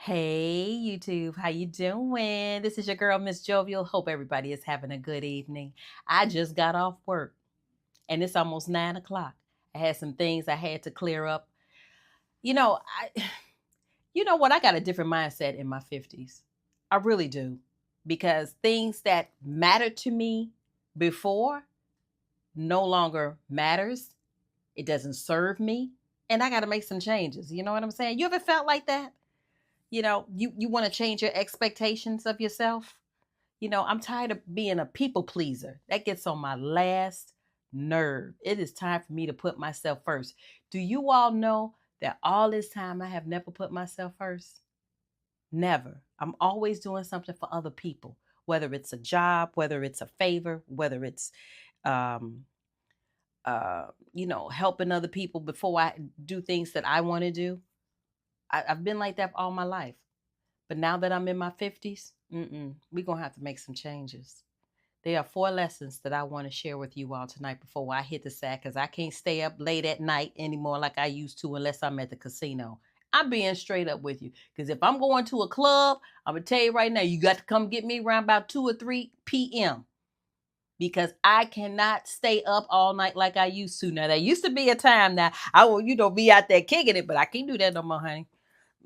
Hey YouTube, how you doing? This is your girl, Miss Jovial. Hope everybody is having a good evening. I just got off work and it's almost 9 o'clock. I had some things I had to clear up. You know, I you know what? I got a different mindset in my 50s. I really do. Because things that mattered to me before no longer matters. It doesn't serve me. And I got to make some changes. You know what I'm saying? You ever felt like that? You want to change your expectations of yourself. I'm tired of being a people pleaser. That gets on my last nerve. It is time for me to put myself first. Do you all know that all this time I have never put myself first? Never. I'm always doing something for other people, whether it's a job, whether it's a favor, whether it's um helping other people before I do things that I want to do. I've been like that all my life. But now that I'm in my 50s, we're going to have to make some changes. There are 4 lessons that I want to share with you all tonight before I hit the sack, because I can't stay up late at night anymore like I used to unless I'm at the casino. I'm being straight up with you, because if I'm going to a club, I'm going to tell you right now, you got to come get me around about 2 or 3 p.m. because I cannot stay up all night like I used to. Now, there used to be a time now I will, be out there kicking it, but I can't do that no more, honey.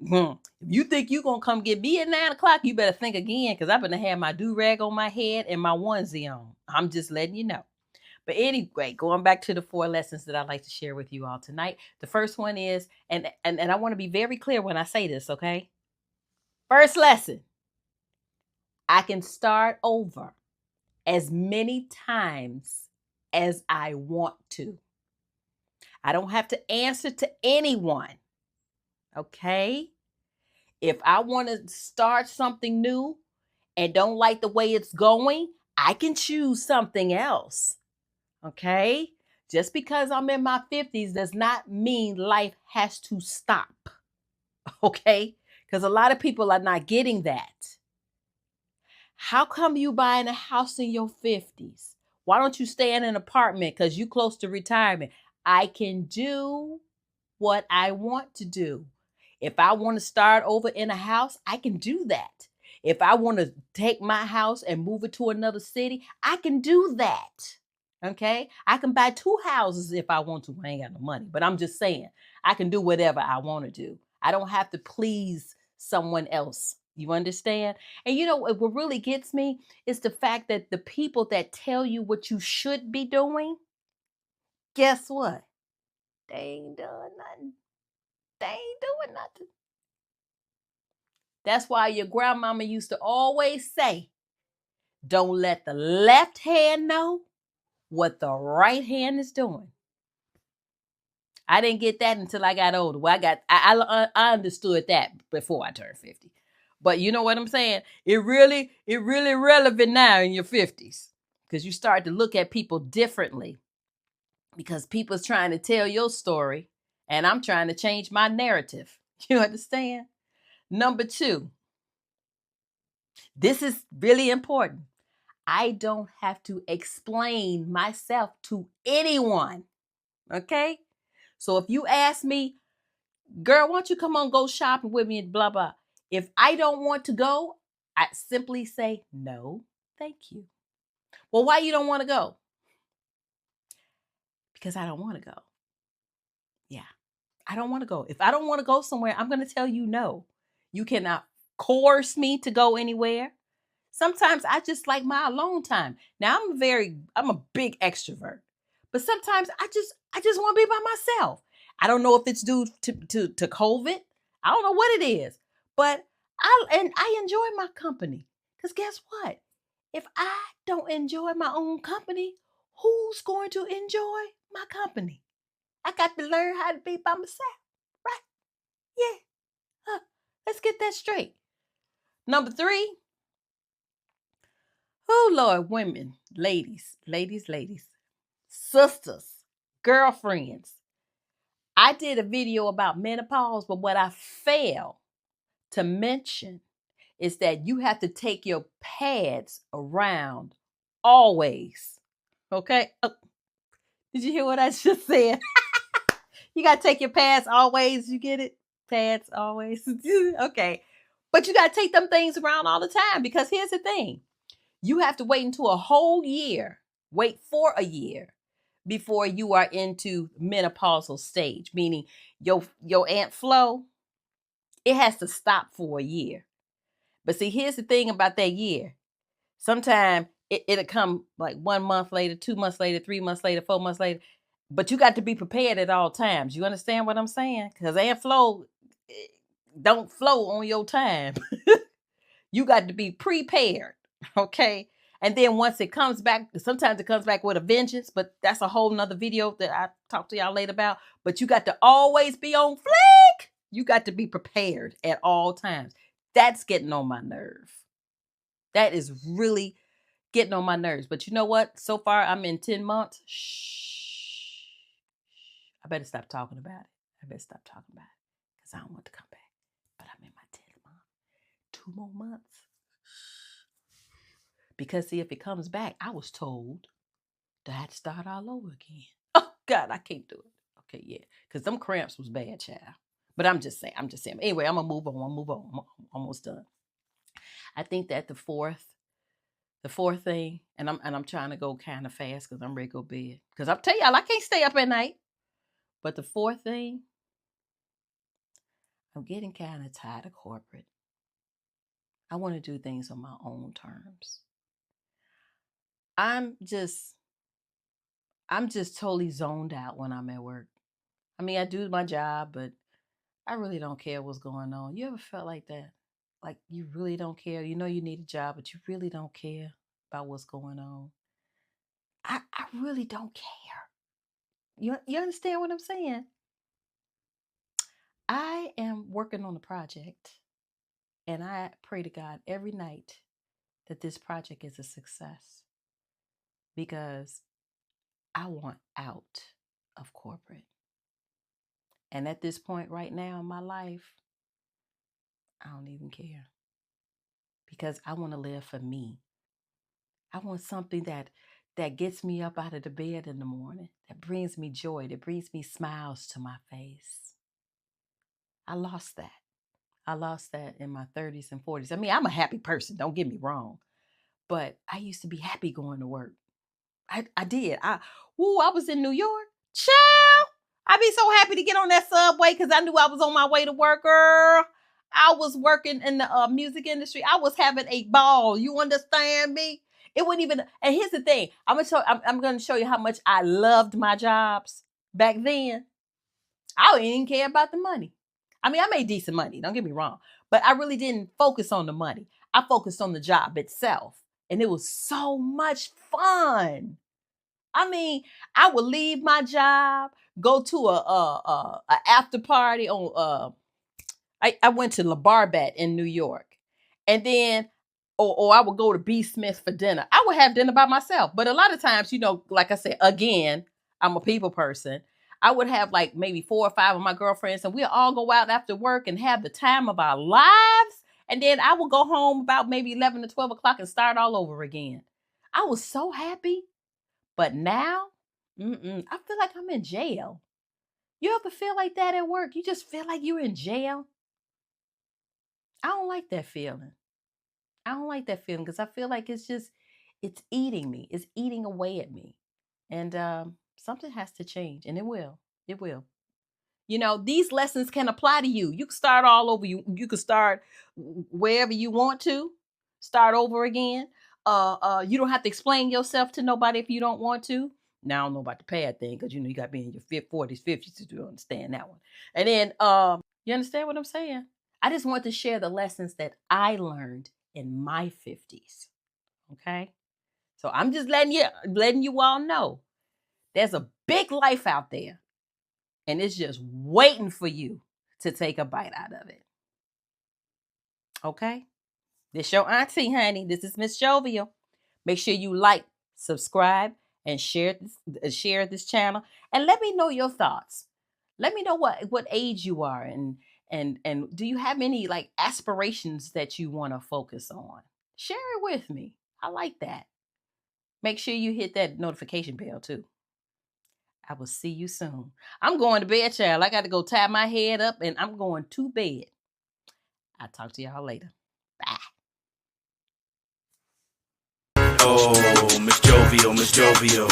If you think you're going to come get me at 9 o'clock, you better think again, because I'm going to have my do-rag on my head and my onesie on. I'm just letting you know. But anyway, going back to the 4 lessons that I'd like to share with you all tonight. The first one is, and I want to be very clear when I say this, okay? First lesson, I can start over as many times as I want to. I don't have to answer to anyone, okay? If I want to start something new and don't like the way it's going, I can choose something else. Okay? Just because I'm in my 50s does not mean life has to stop. Okay? Because a lot of people are not getting that. How come you buying a house in your 50s? Why don't you stay in an apartment because you close to retirement? I can do what I want to do. If I want to start over in a house, I can do that. If I want to take my house and move it to another city, I can do that. Okay? I can buy 2 houses if I want to. I ain't got no money, but I'm just saying, I can do whatever I want to do. I don't have to please someone else. You understand? And what really gets me is the fact that the people that tell you what you should be doing, guess what? They ain't done nothing. They ain't doing nothing. That's why your grandmama used to always say, don't let the left hand know what the right hand is doing. I didn't get that until I got older. Well, I understood that before I turned 50. But you know what I'm saying? It really relevant now in your 50s, because you start to look at people differently, because people's trying to tell your story and I'm trying to change my narrative. You understand? Number 2, this is really important. I don't have to explain myself to anyone. Okay? So if you ask me, girl, why don't you come on, go shopping with me and blah, blah. If I don't want to go, I simply say, no, thank you. Well, why you don't want to go? Because I don't want to go. Yeah, I don't want to go. If I don't want to go somewhere, I'm going to tell you no. You cannot coerce me to go anywhere. Sometimes I just like my alone time. Now I'm a big extrovert, but sometimes I just want to be by myself. I don't know if it's due to COVID. I don't know what it is, but I enjoy my company. Because guess what? If I don't enjoy my own company, who's going to enjoy my company? I got to learn how to be by myself, right? Yeah. Let's get that straight. Number 3. Oh, Lord, women, ladies, sisters, girlfriends. I did a video about menopause, but what I failed to mention is that you have to take your pads around always. Okay? Did you hear what I just said? You got to take your pads always. You get it? Pads always. Okay. But you got to take them things around all the time, because here's the thing. You have to wait until a whole year, wait for a year before you are into menopausal stage, meaning your Aunt Flo, it has to stop for a year. But see, here's the thing about that year. Sometimes it'll come like 1 month later, 2 months later, 3 months later, 4 months later. But you got to be prepared at all times. You understand what I'm saying? Because Aunt Flo don't flow on your time. You got to be prepared. Okay. And then once it comes back, sometimes it comes back with a vengeance, but that's a whole nother video that I talk to y'all later about. But you got to always be on flick. You got to be prepared at all times. That's getting on my nerve. That is really getting on my nerves. But you know what? So far, I'm in 10 months. Shh. I better stop talking about it. Because I don't want to come back. But I'm in my 10th month. 2 more months. Because see, if it comes back, I was told that I had to start all over again. Oh, God, I can't do it. Okay, yeah. Because them cramps was bad, child. But I'm just saying. Anyway, I'm going to move on. I'm almost done. I think that the fourth thing, and I'm trying to go kind of fast because I'm ready to go to bed. Because I'll tell y'all, I can't stay up at night. But the fourth thing, I'm getting kind of tired of corporate. I want to do things on my own terms. I'm just totally zoned out when I'm at work. I mean, I do my job, but I really don't care what's going on. You ever felt like that? Like you really don't care. You know you need a job, but you really don't care about what's going on. I really don't care. You understand what I'm saying? I am working on a project, and I pray to God every night that this project is a success, because I want out of corporate. And at this point right now in my life, I don't even care, because I want to live for me. I want something that gets me up out of the bed in the morning, that brings me joy, that brings me smiles to my face. I lost that. I lost that in my 30s and 40s. I mean, I'm a happy person, don't get me wrong. But I used to be happy going to work. I did. I was in New York. Child, I'd be so happy to get on that subway because I knew I was on my way to work, girl. I was working in the music industry. I was having a ball. You understand me? It wouldn't even. And here's the thing. I'm going to show you how much I loved my jobs back then. I didn't even care about the money. I mean, I made decent money. Don't get me wrong, but I really didn't focus on the money. I focused on the job itself, and it was so much fun. I mean, I would leave my job, go to a after party on I went to La Barbat in New York. And then or I would go to B. Smith for dinner. I would have dinner by myself. But a lot of times, like I said, again, I'm a people person. I would have like maybe 4 or 5 of my girlfriends, and we'd all go out after work and have the time of our lives. And then I would go home about maybe 11 to 12 o'clock and start all over again. I was so happy. But now, I feel like I'm in jail. You ever feel like that at work? You just feel like you're in jail? I don't like that feeling. I don't like that feeling because I feel like it's eating me. It's eating away at me. And something has to change, and it will. It will. These lessons can apply to you. You can start all over. You can start wherever you want to. Start over again. You don't have to explain yourself to nobody if you don't want to. Now I don't know about the pad thing because you got to be in your 40s, 50s to understand that one. And then you understand what I'm saying? I just want to share the lessons that I learned in my 50s. Okay? So I'm just letting you all know there's a big life out there, and it's just waiting for you to take a bite out of it. Okay? This your auntie, honey. This is Miss Jovial. Make sure you like, subscribe, and share this channel. And let me know your thoughts. Let me know what age you are, and do you have any like aspirations that you want to focus on? Share it with me. I like that. Make sure you hit that notification bell too. I will see you soon. I'm going to bed, child. I got to go tie my head up, and I'm going to bed. I'll talk to y'all later. Bye. Oh, Miss Jovial, Miss Jovial.